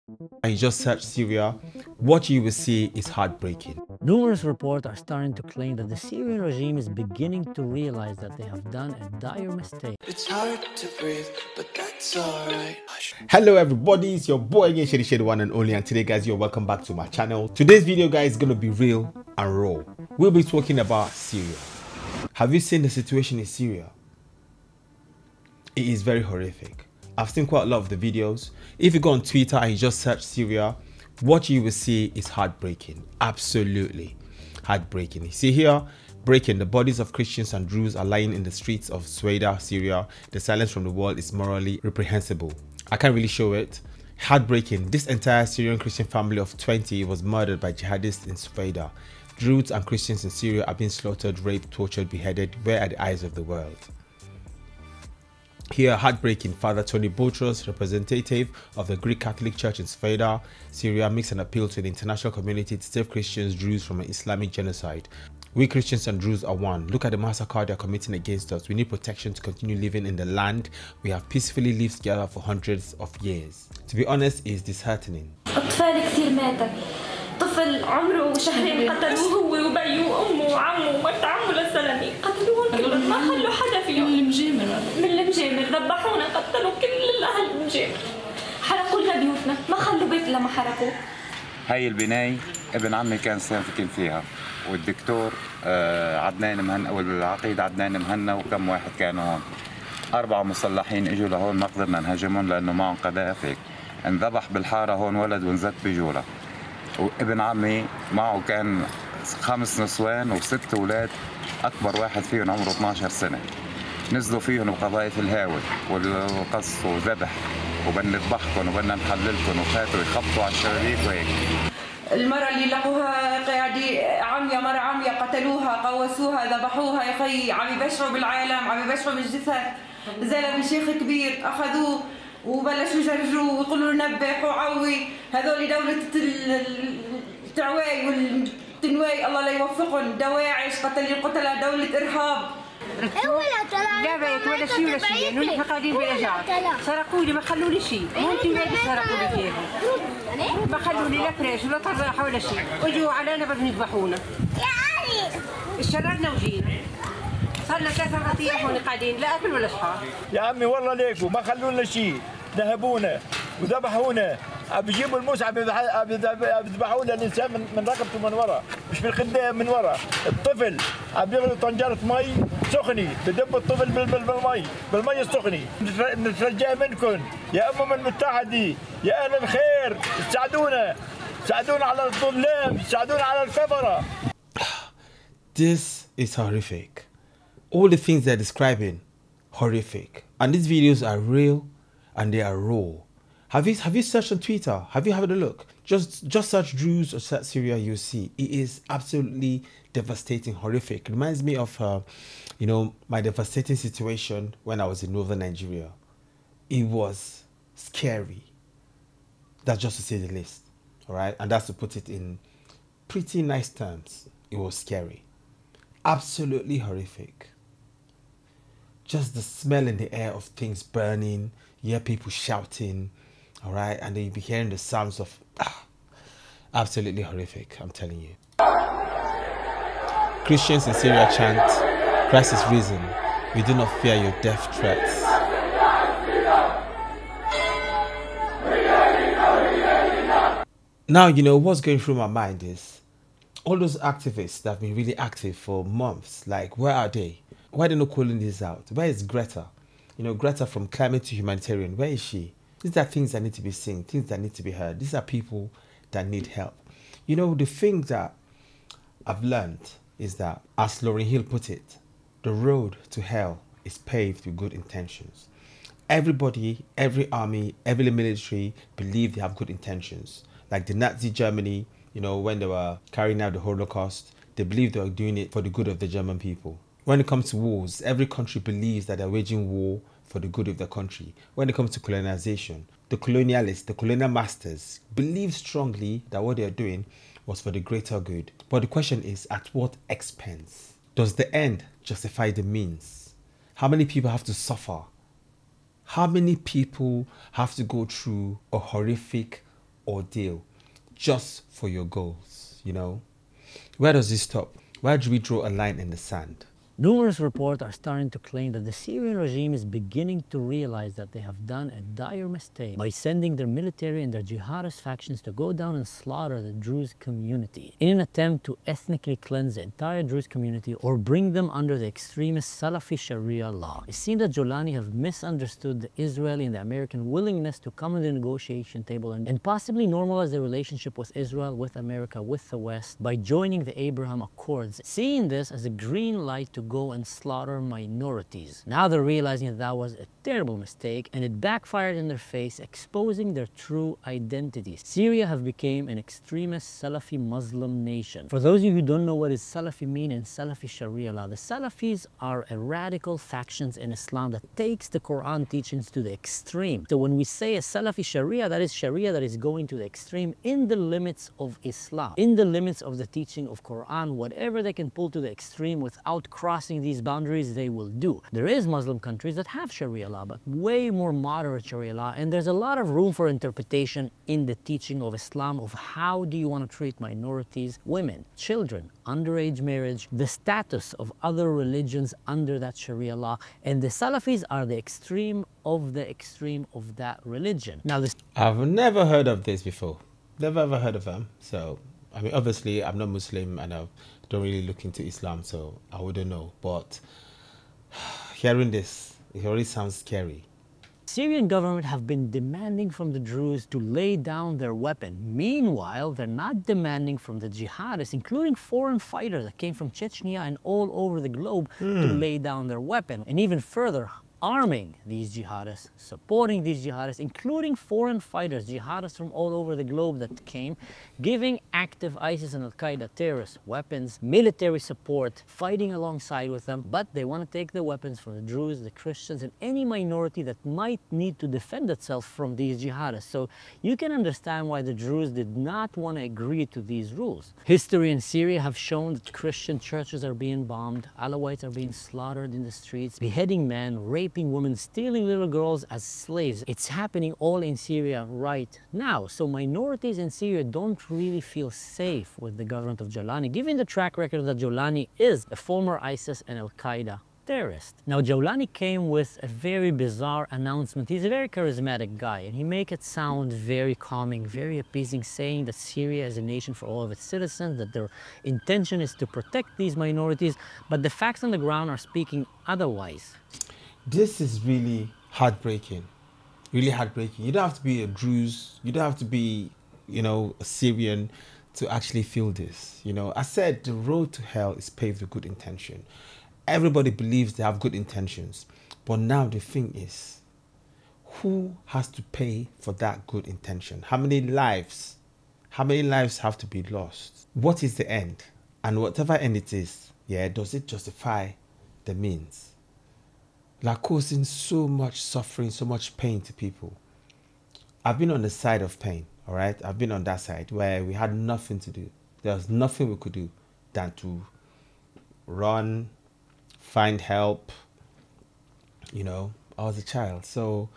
and you just search Syria, what you will see is heartbreaking. Numerous reports are starting to claim that the Syrian regime is beginning to realize that they have done a dire mistake. It's hard to breathe, but that's alright. Hello everybody, it's your boy again, Shady, one and only, and today guys, you're welcome back to my channel. Today's video guys is going to be real and raw. We'll be talking about Syria. Have you seen the situation in Syria? It is very horrific. I've seen quite a lot of the videos. If you go on Twitter and you just search Syria, what you will see is heartbreaking. Absolutely heartbreaking. You see here, breaking, the bodies of Christians and Druze are lying in the streets of Shady, Syria. The silence from the world is morally reprehensible. I can't really show it. Heartbreaking. This entire Syrian Christian family of 20 was murdered by jihadists in Shady. Druze and Christians in Syria are being slaughtered, raped, tortured, beheaded. Where are the eyes of the world? Here, heartbreaking. Father Tony Boutros, representative of the Greek Catholic Church in Shady, Syria, makes an appeal to the international community to save Christians, Druze from an Islamic genocide. We Christians and Druze are one. Look at the massacre they are committing against us. We need protection to continue living in the land we have peacefully lived together for hundreds of years. To be honest, it is disheartening. طفل عمره شهرين قتلوه هو وبيو وامه وعمه ومرت عمه للزلمه قتلوهم كلهم ما خلوا حدا فيهم من المجامر ذبحونا قتلوا كل الاهل المجامر حرقوا لنا بيوتنا ما خلوا بيت الا ما حرقوه. هاي البناية ابن عمي كان ساكن فيها والدكتور عدنان مهنا والعقيد عدنان مهنا وكم واحد كانوا هون 4 مسلحين اجوا لهون ما قدرنا نهاجمهم لانه معهم قذائف هيك انذبح بالحاره هون ولد وانزت بجوله وابن عمي معه كان 5 نسوان و6 اولاد اكبر واحد فيهم عمره 12 سنه نزلوا فيهم بقذائف الهاوي والقص وذبح وبدنا نذبحكم وبدنا نحللكم وفاتوا يخبطوا على الشبابيك وهيك. المرة اللي لقوها قاعدي عمية مرة عمية قتلوها قوسوها ذبحوها يا خي عم يبشروا بالعالم عم يبشروا بالجثث زلمة شيخ كبير أخذوه وبلشوا يجرجوه ويقولوا نبح وعوي هذول دولة التعواي والتنواي الله لا يوفقهم دواعش قتلة دولة إرهاب. لا بيت ولا شيء ولا شيء انه نحن قاعدين بلا جار سرقوا لي ما خلوا لي شيء مو انتم اللي سرقوا لي كيف ما خلوا لي لا فريش ولا طراحه ولا شيء وجوا علينا بدهم يذبحونا اشترينا وجينا صرنا 3 ايام هون قاعدين لا اكل ولا شحار. يا عمي والله ليكوا ما خلوا لنا شيء نهبونا وذبحونا بيجيبوا الموس بيذبحونا الانسان من رقبته من ورا مش من قدام من ورا. الطفل عم يغلي طنجره مي سخنه بدب الطفل بالمي السخنه. نترجى منكم يا المتحده يا اهل الخير ساعدونا على الظلام ساعدونا على الكفره. This is horrific. All the things they're describing, horrific. And these videos are real and they are raw. Have you searched on Twitter? Have you had a look? Just search Druze or search Syria, you'll see. It is absolutely devastating, horrific. It reminds me of, my devastating situation when I was in northern Nigeria. It was scary. That's just to say the least, all right? And that's to put it in pretty nice terms. It was scary. Absolutely horrific. Just the smell in the air of things burning, you hear people shouting, all right, and then you be hearing the sounds of absolutely horrific, I'm telling you. Christians in Syria chant, Christ is risen, we do not fear your death threats. Now, what's going through my mind is all those activists that have been really active for months, like, where are they? Why are they not calling this out? Where is Greta? Greta from climate to humanitarian, where is she? These are things that need to be seen, things that need to be heard. These are people that need help. The thing that I've learned is that, as Lauryn Hill put it, the road to hell is paved with good intentions. Everybody, every army, every military believe they have good intentions. Like the Nazi Germany, when they were carrying out the Holocaust, they believed they were doing it for the good of the German people. When it comes to wars, every country believes that they're waging war for the good of their country. When it comes to colonization, the colonialists, the colonial masters, believe strongly that what they're doing was for the greater good. But the question is, at what expense? Does the end justify the means? How many people have to suffer? How many people have to go through a horrific ordeal just for your goals, you know? Where does this stop? Where do we draw a line in the sand? Numerous reports are starting to claim that the Syrian regime is beginning to realize that they have done a dire mistake by sending their military and their jihadist factions to go down and slaughter the Druze community in an attempt to ethnically cleanse the entire Druze community or bring them under the extremist Salafi Sharia law. It seems that Jolani have misunderstood the Israeli and the American willingness to come to the negotiation table and possibly normalize the relationship with Israel, with America, with the West by joining the Abraham Accords, seeing this as a green light to go and slaughter minorities. Now they're realizing that that was a terrible mistake and it backfired in their face, exposing their true identities. Syria have become an extremist Salafi Muslim nation. For those of you who don't know what is Salafi mean and Salafi Sharia law, the Salafis are a radical factions in Islam that takes the Quran teachings to the extreme. So when we say a Salafi Sharia that is going to the extreme in the limits of Islam, in the limits of the teaching of Quran, whatever they can pull to the extreme without crossing these boundaries, they will do. There is Muslim countries that have Sharia law, but way more moderate Sharia law, and there's a lot of room for interpretation in the teaching of Islam of how do you want to treat minorities, women, children, underage marriage, the status of other religions under that Sharia law, and the Salafis are the extreme of that religion. Now this I've never heard of this before. Never ever heard of them. So, I mean, obviously, I'm not Muslim and I don't really look into Islam, so I wouldn't know. But hearing this, it already sounds scary. Syrian government have been demanding from the Druze to lay down their weapon. Meanwhile, they're not demanding from the jihadists, including foreign fighters that came from Chechnya and all over the globe, to lay down their weapon. And even further, arming these jihadists, supporting these jihadists, including foreign fighters, jihadists from all over the globe that came, giving active ISIS and Al-Qaeda terrorists weapons, military support, fighting alongside with them, but they want to take the weapons from the Druze, the Christians, and any minority that might need to defend itself from these jihadists. So you can understand why the Druze did not want to agree to these rules. History in Syria have shown that Christian churches are being bombed, Alawites are being slaughtered in the streets, beheading men, raping women, stealing little girls as slaves. It's happening all in Syria right now. So minorities in Syria don't really feel safe with the government of Jolani, given the track record that Jolani is a former ISIS and Al-Qaeda terrorist. Now Jolani came with a very bizarre announcement. He's a very charismatic guy and he make it sound very calming, very appeasing, saying that Syria is a nation for all of its citizens, that their intention is to protect these minorities, but the facts on the ground are speaking otherwise. This is really heartbreaking. Really heartbreaking. You don't have to be a Druze, you don't have to be, you know, a Syrian to actually feel this. You know, I said the road to hell is paved with good intention. Everybody believes they have good intentions. But now the thing is, who has to pay for that good intention? How many lives? How many lives have to be lost? What is the end? And whatever end it is, yeah, does it justify the means? Like causing so much suffering, so much pain to people. I've been on the side of pain, all right? I've been on that side where we had nothing to do. There was nothing we could do than to run, find help. You know, I was a child. So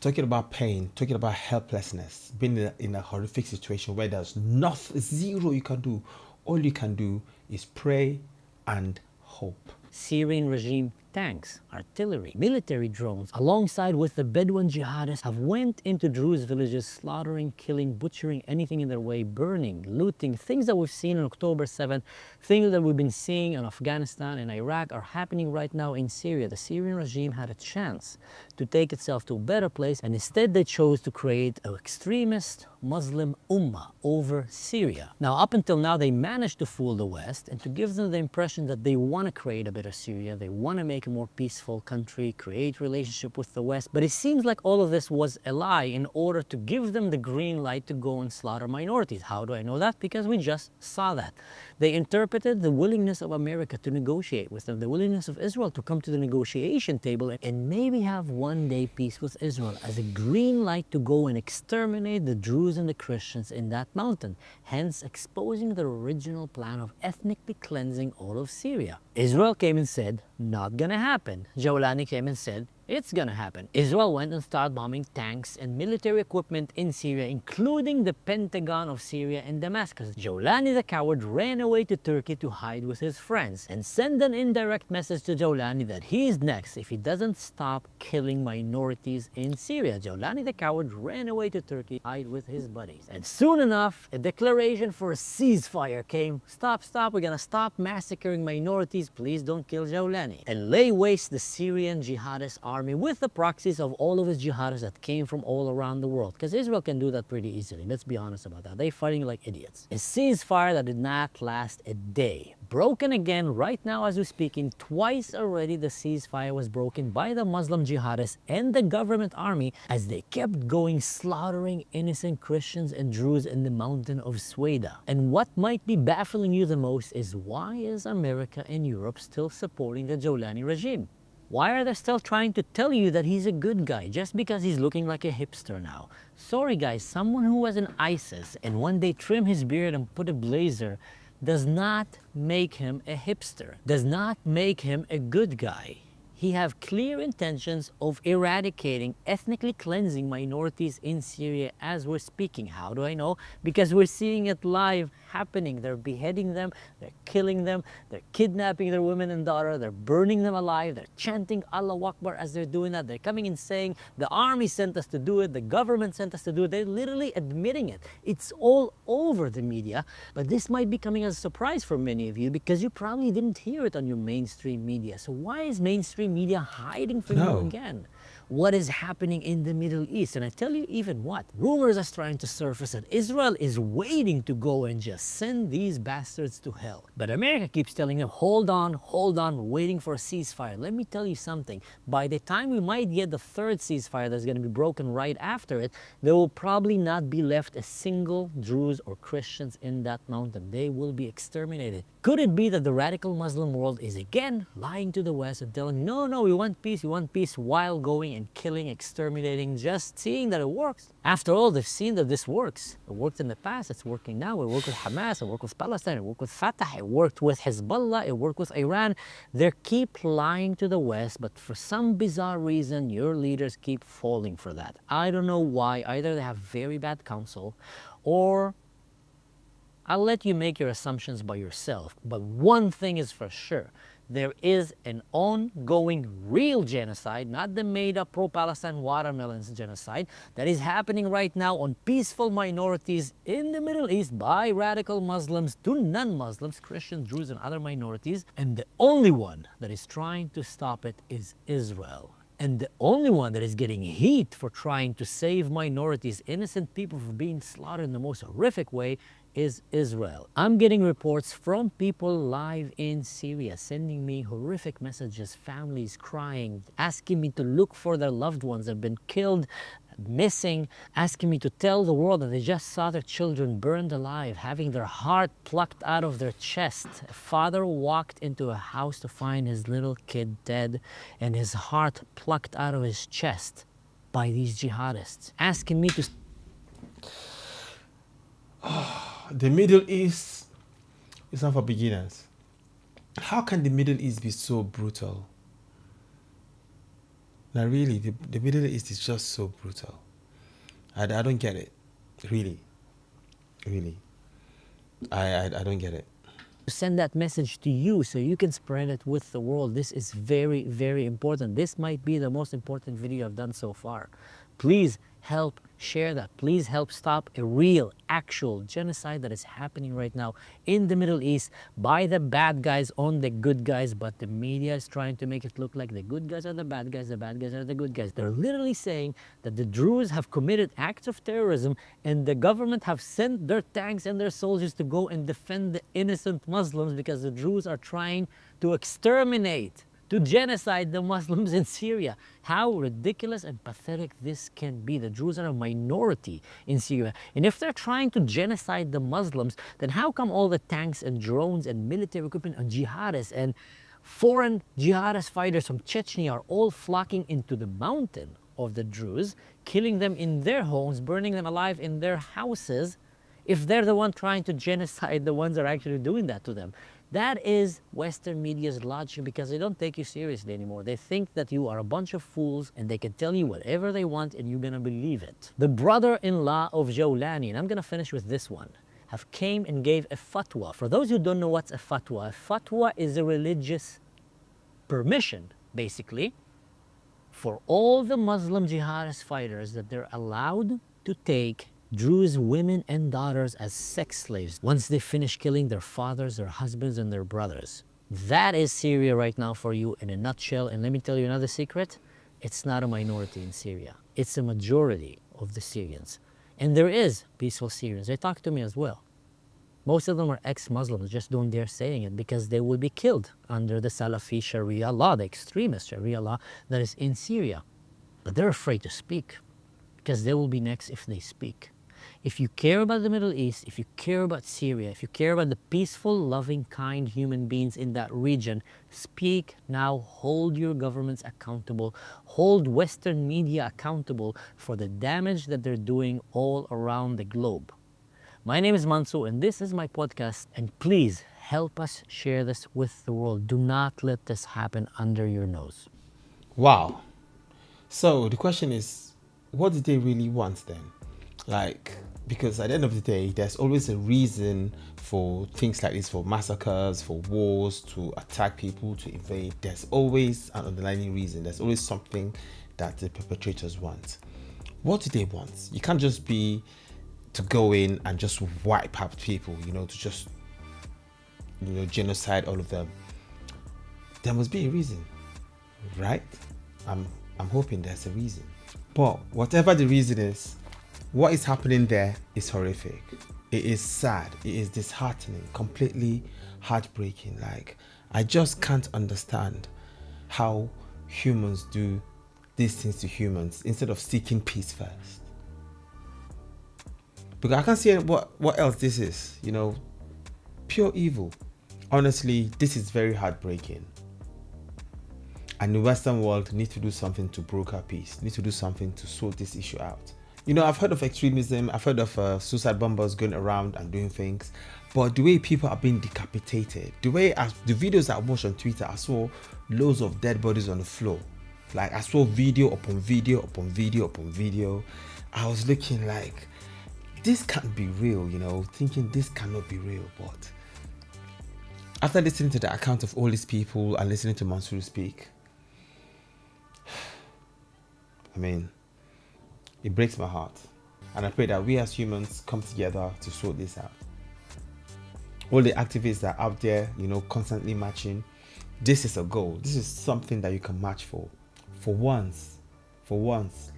talking about pain, talking about helplessness, being in a horrific situation where there's nothing, zero you can do. All you can do is pray and hope. Syrian regime tanks, artillery, military drones, alongside with the Bedouin jihadists, have went into Druze villages, slaughtering, killing, butchering anything in their way, burning, looting. Things that we've seen on October 7th, things that we've been seeing in Afghanistan and Iraq are happening right now in Syria. The Syrian regime had a chance to take itself to a better place, and instead they chose to create an extremist Muslim ummah over Syria. Now, up until now, they managed to fool the West and to give them the impression that they want to create a better Syria, they want to make a more peaceful country, create relationship with the West. But it seems like all of this was a lie in order to give them the green light to go and slaughter minorities. How do I know that? Because we just saw that. They interpreted the willingness of America to negotiate with them, the willingness of Israel to come to the negotiation table and maybe have one day peace with Israel as a green light to go and exterminate the Druze and the Christians in that mountain, hence exposing the original plan of ethnically cleansing all of Syria. Israel came and said, not gonna happen. Jawlani came and said, It's gonna happen. Israel went and started bombing tanks and military equipment in Syria, including the Pentagon of Syria and Damascus. Jawlani the coward ran away to Turkey to hide with his friends and sent an indirect message to Jawlani that he is next if he doesn't stop killing minorities in Syria. Jawlani the coward ran away to Turkey to hide with his buddies. And soon enough, a declaration for a ceasefire came. Stop, we're gonna stop massacring minorities. Please don't kill Jawlani. And lay waste the Syrian jihadist army with the proxies of all of his jihadists that came from all around the world. Because Israel can do that pretty easily. Let's be honest about that. They're fighting like idiots. A ceasefire that did not last a day. Broken again right now as we're speaking. Twice already the ceasefire was broken by the Muslim jihadists and the government army as they kept going slaughtering innocent Christians and Druze in the mountain of Sweda. And what might be baffling you the most is why is America and Europe still supporting the Jawlani regime? Why are they still trying to tell you that he's a good guy just because he's looking like a hipster now? Sorry guys, someone who was in ISIS and one day trim his beard and put a blazer does not make him a hipster, does not make him a good guy. He have clear intentions of eradicating, ethnically cleansing minorities in Syria as we're speaking. How do I know? Because we're seeing it live happening. They're beheading them, they're killing them, they're kidnapping their women and daughter, they're burning them alive, they're chanting Allahu Akbar as they're doing that. They're coming in saying, the army sent us to do it, the government sent us to do it. They're literally admitting it. It's all over the media, but this might be coming as a surprise for many of you because you probably didn't hear it on your mainstream media. So why is mainstream media hiding from you again? What is happening in the Middle East? And I tell you even what, rumors are trying to surface that Israel is waiting to go and just send these bastards to hell. But America keeps telling them, hold on, we're waiting for a ceasefire. Let me tell you something, by the time we might get the third ceasefire that's going to be broken right after it, there will probably not be left a single Druze or Christians in that mountain. They will be exterminated. Could it be that the radical Muslim world is again lying to the West and telling, no, we want peace, while going and killing, exterminating, just seeing that it works? After all, they've seen that this works. It worked in the past, it's working now. It worked with Hamas, it worked with Palestine, it worked with Fatah, it worked with Hezbollah, it worked with Iran. They keep lying to the West, but for some bizarre reason, your leaders keep falling for that. I don't know why. Either they have very bad counsel, or I'll let you make your assumptions by yourself. But one thing is for sure, there is an ongoing real genocide, not the made-up pro-Palestine watermelons genocide, that is happening right now on peaceful minorities in the Middle East by radical Muslims to non-Muslims, Christians, Druze, and other minorities. And the only one that is trying to stop it is Israel. And the only one that is getting heat for trying to save minorities, innocent people, from being slaughtered in the most horrific way is Israel. I'm getting reports from people live in Syria sending me horrific messages, families crying, asking me to look for their loved ones that have been killed, missing, asking me to tell the world that they just saw their children burned alive, having their heart plucked out of their chest. A father walked into a house to find his little kid dead and his heart plucked out of his chest by these jihadists, asking me to... The Middle East is not for beginners. How can the Middle East be so brutal? Now really, the Middle East is just so brutal. I don't get it. Really. I don't get it. Send that message to you so you can spread it with the world. This is very, very important. This might be the most important video I've done so far. Please help share that. Please help stop a real, actual genocide that is happening right now in the Middle East by the bad guys on the good guys, but the media is trying to make it look like the good guys are the bad guys are the good guys. They're literally saying that the Druze have committed acts of terrorism and the government have sent their tanks and their soldiers to go and defend the innocent Muslims because the Druze are trying to exterminate, to genocide the Muslims in Syria. How ridiculous and pathetic this can be. The Druze are a minority in Syria. And if they're trying to genocide the Muslims, then how come all the tanks and drones and military equipment and jihadists and foreign jihadist fighters from Chechnya are all flocking into the mountain of the Druze, killing them in their homes, burning them alive in their houses, if they're the one trying to genocide the ones that are actually doing that to them? That is Western media's logic, because they don't take you seriously anymore. They think that you are a bunch of fools and they can tell you whatever they want and you're gonna believe it. The brother-in-law of Jawlani, and I'm gonna finish with this one, have came and gave a fatwa. For those who don't know what's a fatwa is a religious permission, basically, for all the Muslim jihadist fighters that they're allowed to take Druze women and daughters as sex slaves once they finish killing their fathers, their husbands, and their brothers. That is Syria right now for you in a nutshell. And let me tell you another secret. It's not a minority in Syria. It's a majority of the Syrians. And there is peaceful Syrians. They talk to me as well. Most of them are ex-Muslims, just don't dare saying it because they will be killed under the Salafi Sharia law, the extremist Sharia law that is in Syria. But they're afraid to speak because they will be next if they speak. If you care about the Middle East, if you care about Syria, if you care about the peaceful, loving, kind human beings in that region, speak now. Hold your governments accountable. Hold Western media accountable for the damage that they're doing all around the globe. My name is Mansu and this is my podcast, and please help us share this with the world. Do not let this happen under your nose. Wow. So the question is, what did they really want then? Like, because at the end of the day, there's always a reason for things like this, for massacres, for wars, to attack people, to invade. There's always an underlying reason. There's always something that the perpetrators want. What do they want? You can't just be to go in and just wipe out people, to just, genocide all of them. There must be a reason, right? I'm hoping there's a reason. But whatever the reason is, what is happening there is horrific. It is sad. It is disheartening, completely heartbreaking. Like, I just can't understand how humans do these things to humans instead of seeking peace first. Because I can't see what else this is, pure evil. Honestly, this is very heartbreaking. And the Western world needs to do something to broker peace, needs to do something to sort this issue out. I've heard of extremism, I've heard of suicide bombers going around and doing things, but the way people are being decapitated, the videos I watched on Twitter, I saw loads of dead bodies on the floor. Like, I saw video upon video upon video upon video. I was looking like, this can't be real, thinking this cannot be real. But after listening to the account of all these people and listening to Mansour speak, it breaks my heart. And I pray that we as humans come together to sort this out. All the activists that are out there, constantly marching, this is a goal. This is something that you can march for. For once,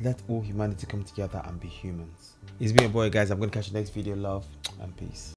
let all humanity come together and be humans. It's been your boy, guys. I'm going to catch you next video. Love and peace.